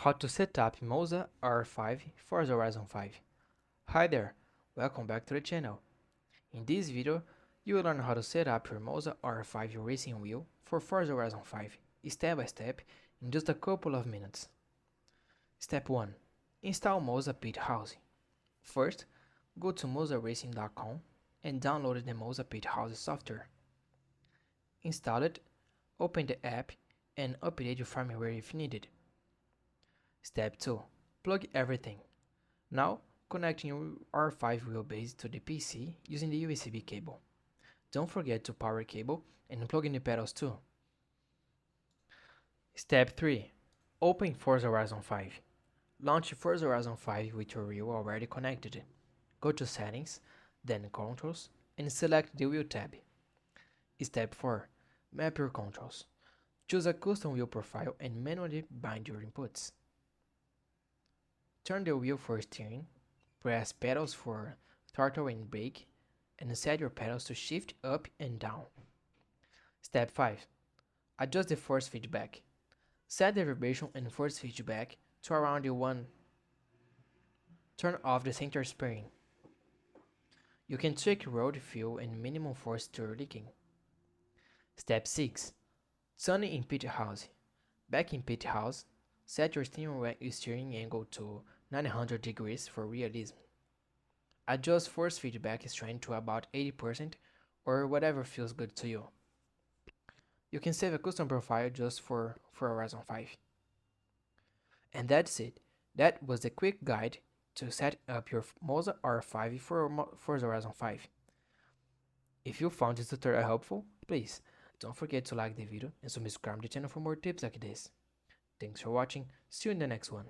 How to set up Moza R5 for Horizon 5. Hi there, welcome back to the channel. In this video, you will learn how to set up your Moza R5 racing wheel for Forza Horizon 5 step by step in just a couple of minutes. Step 1. Install Moza Pit Housing. First, go to mozaracing.com and download the Moza Pit Housing software. Install it, open the app and update your firmware if needed. Step 2. Plug everything. Now, connecting your R5 wheelbase to the PC using the USB cable. Don't forget to power cable and plug in the pedals too. Step 3. Open Forza Horizon 5. Launch Forza Horizon 5 with your wheel already connected. Go to Settings, then Controls, and select the Wheel tab. Step 4. Map your controls. Choose a custom wheel profile and manually bind your inputs. Turn the wheel for steering, press pedals for throttle and brake, and set your pedals to shift up and down. Step 5. Adjust the force feedback. Set the vibration and force feedback to around 1. Turn off the center spring. You can check road fuel and minimum force to leaking. Step 6. Tuning in pit house. Back in pit house, set your steering angle to 900 degrees for realism. Adjust force feedback strength to about 80% or whatever feels good to you. You can save a custom profile just for Horizon 5. And that's it. That was the quick guide to set up your Moza R5 for Horizon 5. If you found this tutorial helpful, please don't forget to like the video and subscribe to the channel for more tips like this. Thanks for watching, see you in the next one.